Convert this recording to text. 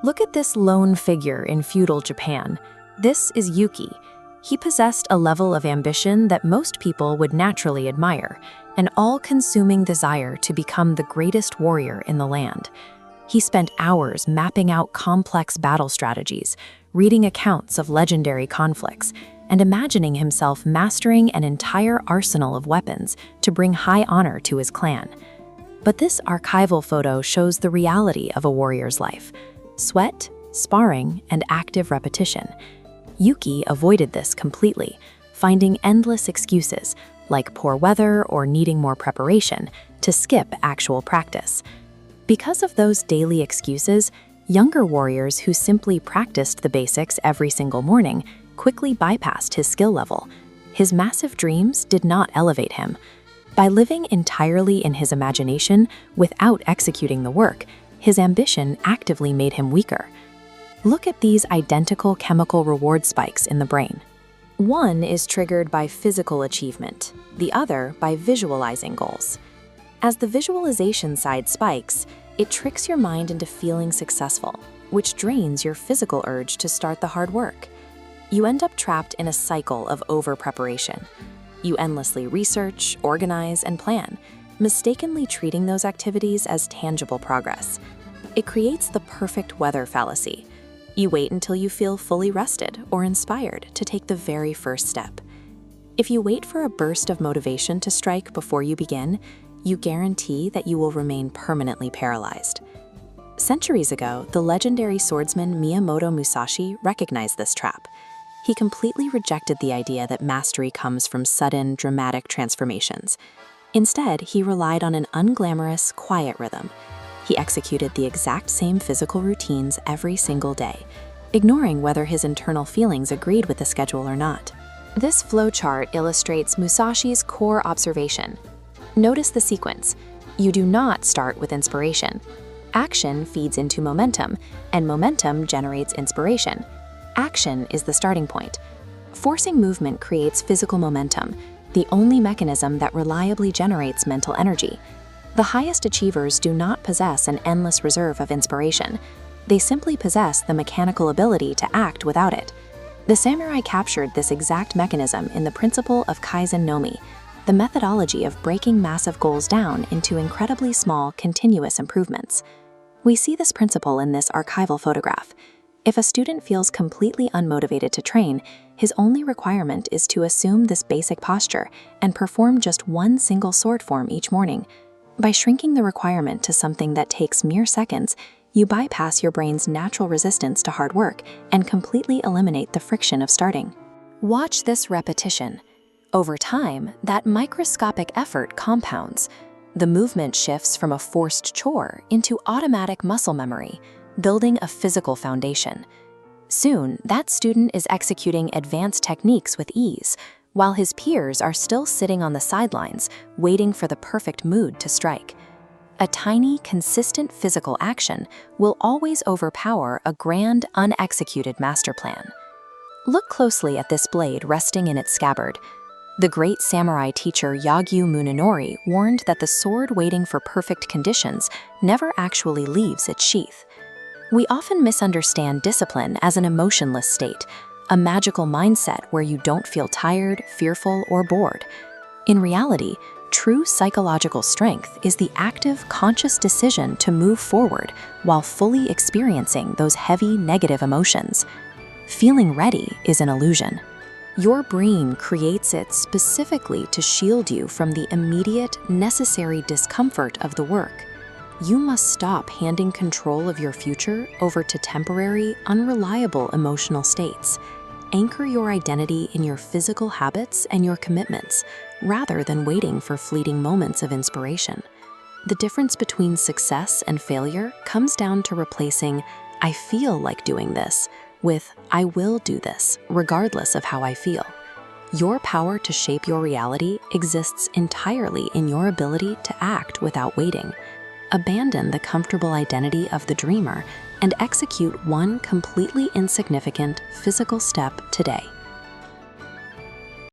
Look at this lone figure in feudal Japan. This is Yuki. He possessed a level of ambition that most people would naturally admire, an all-consuming desire to become the greatest warrior in the land. He spent hours mapping out complex battle strategies, reading accounts of legendary conflicts, and imagining himself mastering an entire arsenal of weapons to bring high honor to his clan. But this archival photo shows the reality of a warrior's life: sweat, sparring, and active repetition. Yuki avoided this completely, finding endless excuses, like poor weather or needing more preparation, to skip actual practice. Because of those daily excuses, younger warriors who simply practiced the basics every single morning quickly bypassed his skill level. His massive dreams did not elevate him. By living entirely in his imagination without executing the work, his ambition actively made him weaker. Look at these identical chemical reward spikes in the brain. One is triggered by physical achievement, the other by visualizing goals. As the visualization side spikes, it tricks your mind into feeling successful, which drains your physical urge to start the hard work. You end up trapped in a cycle of over-preparation. You endlessly research, organize, and plan, mistakenly treating those activities as tangible progress. It creates the perfect weather fallacy. You wait until you feel fully rested or inspired to take the very first step. If you wait for a burst of motivation to strike before you begin, you guarantee that you will remain permanently paralyzed. Centuries ago, the legendary swordsman Miyamoto Musashi recognized this trap. He completely rejected the idea that mastery comes from sudden, dramatic transformations. Instead, he relied on an unglamorous, quiet rhythm. He executed the exact same physical routines every single day, ignoring whether his internal feelings agreed with the schedule or not. This flowchart illustrates Musashi's core observation. Notice the sequence. You do not start with inspiration. Action feeds into momentum, and momentum generates inspiration. Action is the starting point. Forcing movement creates physical momentum, the only mechanism that reliably generates mental energy. The highest achievers do not possess an endless reserve of inspiration. They simply possess the mechanical ability to act without it. The samurai captured this exact mechanism in the principle of Kaizen no Mi, the methodology of breaking massive goals down into incredibly small, continuous improvements. We see this principle in this archival photograph. If a student feels completely unmotivated to train, his only requirement is to assume this basic posture and perform just one single sword form each morning. By shrinking the requirement to something that takes mere seconds, you bypass your brain's natural resistance to hard work and completely eliminate the friction of starting. Watch this repetition. Over time, that microscopic effort compounds. The movement shifts from a forced chore into automatic muscle memory, building a physical foundation. Soon, that student is executing advanced techniques with ease, while his peers are still sitting on the sidelines, waiting for the perfect mood to strike. A tiny, consistent physical action will always overpower a grand, unexecuted master plan. Look closely at this blade resting in its scabbard. The great samurai teacher Yagyu Munenori warned that the sword waiting for perfect conditions never actually leaves its sheath. We often misunderstand discipline as an emotionless state, a magical mindset where you don't feel tired, fearful, or bored. In reality, true psychological strength is the active, conscious decision to move forward while fully experiencing those heavy, negative emotions. Feeling ready is an illusion. Your brain creates it specifically to shield you from the immediate, necessary discomfort of the work. You must stop handing control of your future over to temporary, unreliable emotional states. Anchor your identity in your physical habits and your commitments, rather than waiting for fleeting moments of inspiration. The difference between success and failure comes down to replacing "I feel like doing this" with "I will do this, regardless of how I feel." Your power to shape your reality exists entirely in your ability to act without waiting. Abandon the comfortable identity of the dreamer and execute one completely insignificant physical step today.